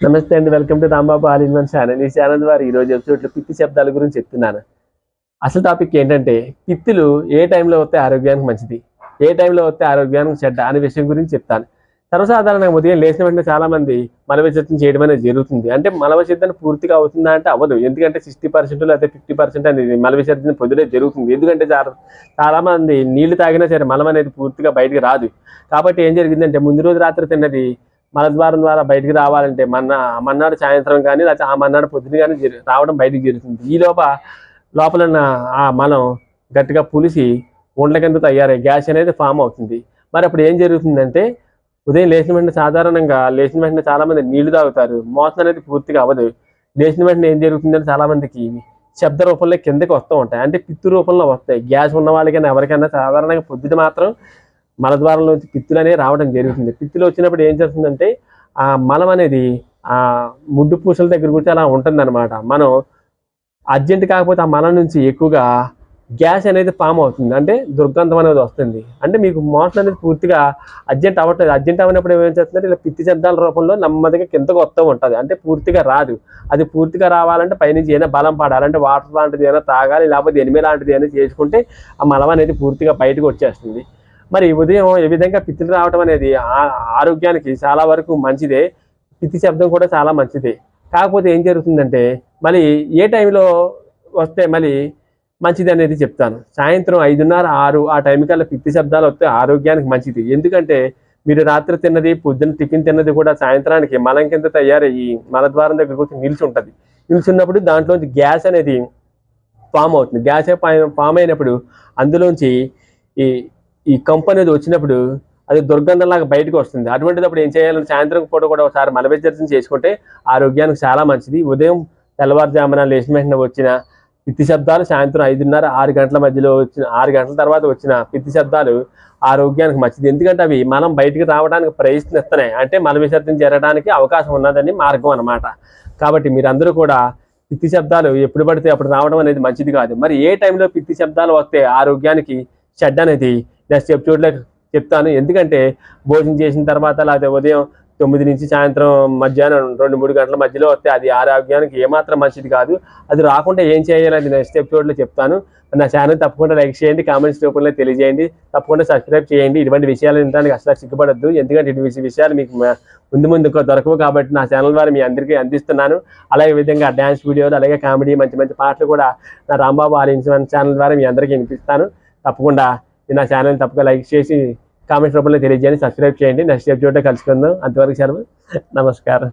నమస్తే అండి. Welcome to Rambabu all in one channel. ఈ ఛానల్ ద్వారా ఈరోజు ఎపిసోడ్లో పిత్తి శబ్దాల గురించి చెప్తున్నాను. అసలు టాపిక్ ఏంటంటే పిత్తులు ఏ టైంలో వస్తే ఆరోగ్యానికి మంచిది, ఏ టైంలో వస్తే ఆరోగ్యానికి చెడ్డ అనే విషయం గురించి చెప్తాను. సర్వసాధారణంగా ఉదయం లేచిన వెంటనే చాలామంది మల విసర్జన చేయడం అనేది జరుగుతుంది. అంటే మల విసర్జన పూర్తిగా అవుతుందా అంటే అవ్వదు. ఎందుకంటే 60% లేదా 50% అనేది మల విసర్జన పొద్దునే జరుగుతుంది. ఎందుకంటే చాలామంది నీళ్లు తాగినా సరే మలం అనేది పూర్తిగా బయటికి రాదు. కాబట్టి ఏం జరిగిందంటే ముందు రోజు రాత్రి తిన్నది మలద్వారం ద్వారా బయటికి రావాలంటే మన్నాడు సాయంత్రం కానీ లేకపోతే ఆ మన్నాడు పొద్దున కానీ రావడం బయటికి జరుగుతుంది. ఈ లోపల ఉన్న ఆ మలం గట్టిగా పులిసి ఉండల కింద తయారై గ్యాస్ అనేది ఫామ్ అవుతుంది. మరి అప్పుడు ఏం జరుగుతుందంటే ఉదయం లేచిన వెంటనే సాధారణంగా లేచిన వెంటనే చాలామంది నీళ్లు తాగుతారు. మోసం అనేది పూర్తిగా అవ్వదు. లేచిన వెంటనే ఏం జరుగుతుందంటే చాలామందికి శబ్ద రూపంలో కిందకి వస్తూ ఉంటాయి, అంటే పిత్తు రూపంలో వస్తాయి. గ్యాస్ ఉన్న వాళ్ళకైనా ఎవరికైనా సాధారణంగా పొద్దున మాత్రం మలద్వారంలోంచి పిత్తులు అనేవి రావడం జరుగుతుంది. పిత్తులు వచ్చినప్పుడు ఏం చేస్తుందంటే ఆ మలం అనేది ఆ ముడ్డు పూసల దగ్గర కూర్చొని అలా ఉంటుందన్నమాట. మనం అర్జెంట్ కాకపోతే ఆ మలం నుంచి ఎక్కువగా గ్యాస్ అనేది ఫామ్ అవుతుంది, అంటే దుర్గంధం అనేది వస్తుంది. అంటే మీకు మోషన్ అనేది పూర్తిగా అర్జెంట్ అవ్వట్లేదు. అర్జెంట్ అవ్వనప్పుడు ఏం చేస్తుందంటే ఇలా పిత్తి శబ్దాల రూపంలో నెమ్మదిగా కిందకు వస్తూ ఉంటుంది, అంటే పూర్తిగా రాదు. అది పూర్తిగా రావాలంటే పైనుంచి ఏదైనా బలం పడాలంటే వాటర్ లాంటిది ఏదైనా తాగాలి, లేకపోతే ఎనిమి లాంటిది ఏదైనా చేసుకుంటే ఆ మలం అనేది పూర్తిగా బయటకు వచ్చేస్తుంది. మరి ఉదయం ఏ విధంగా పిత్తులు రావడం అనేది ఆరోగ్యానికి చాలా వరకు మంచిదే. పిత్తి శబ్దం కూడా చాలా మంచిదే. కాకపోతే ఏం జరుగుతుందంటే మళ్ళీ ఏ టైంలో వస్తే మళ్ళీ మంచిది అనేది చెప్తాను. సాయంత్రం 5:30, 6 ఆ టైం కల్లా పిత్తి శబ్దాలు వస్తే ఆరోగ్యానికి మంచిది. ఎందుకంటే మీరు రాత్రి తిన్నది పొద్దున్న టిఫిన్ తిన్నది కూడా సాయంత్రానికి మలం కింద తయారయ్యి మలద్వారం దగ్గరకు వచ్చి నిలిచి ఉంటుంది. నిలిచున్నప్పుడు దాంట్లోంచి గ్యాస్ అనేది ఫామ్ అవుతుంది. గ్యాస్ ఫామ్ అయినప్పుడు అందులోంచి ఈ ఈ కంపు అనేది వచ్చినప్పుడు అది దుర్గంధంలాగా బయటకు వస్తుంది. అటువంటిదప్పుడు ఏం చేయాలంటే సాయంత్రం పూట కూడా ఒకసారి మల విసర్జన చేసుకుంటే ఆరోగ్యానికి చాలా మంచిది. ఉదయం తెల్లవారుజామున లేచిన వెంటనే వచ్చిన పిత్తి శబ్దాలు సాయంత్రం 5:30, 6 గంటల మధ్యలో వచ్చిన 6 గంటల తర్వాత వచ్చిన పిత్తి శబ్దాలు ఆరోగ్యానికి మంచిది. ఎందుకంటే అవి మనం బయటికి రావడానికి ప్రయత్నిస్తున్నాయి, అంటే మల విసర్జన జరగడానికి అవకాశం ఉన్నదని మార్గం అన్నమాట. కాబట్టి మీరందరూ కూడా పిత్తి శబ్దాలు ఎప్పుడు పడితే అప్పుడు రావడం అనేది మంచిది కాదు. మరి ఏ టైంలో పిత్తి శబ్దాలు వస్తే ఆరోగ్యానికి చెడ్డ అనేది నెక్స్ట్ ఎపిసోడ్లో చెప్తాను. ఎందుకంటే భోజనం చేసిన తర్వాత లేకపోతే ఉదయం 9 నుంచి సాయంత్రం మధ్యాహ్నం 2-3 గంటల మధ్యలో వస్తే అది ఆరోగ్యానికి ఏమాత్రం మంచిది కాదు. అది రాకుండా ఏం చేయాలని నెక్స్ట్ ఎపిసోడ్లో చెప్తాను. నా ఛానల్ తప్పకుండా లైక్ చేయండి, కామెంట్స్ రూపంలో తెలియజేయండి, తప్పకుండా సబ్స్క్రైబ్ చేయండి. ఇటువంటి విషయాలు వినడానికి అసలు సిగ్గుపడద్దు, ఎందుకంటే ఇటువంటి విషయాలు మీకు ముందు దొరకవు. కాబట్టి నా ఛానల్ ద్వారా మీ అందరికీ అందిస్తున్నాను. అలాగే విధంగా డ్యాన్స్ వీడియోలు, అలాగే కామెడీ, మంచి మంచి పాటలు కూడా నా Rambabu all in one channel ద్వారా మీ అందరికీ వినిపిస్తాను. తప్పకుండా నా ఛానల్ తప్పక లైక్ చేసి కామెంట్స్ రూపంలో తెలియజేయండి, సబ్స్క్రైబ్ చేయండి. నెక్స్ట్ ఎపిసోడ్లో కలుసుకుందాం. అంతవరకు సెలవు, నమస్కారం.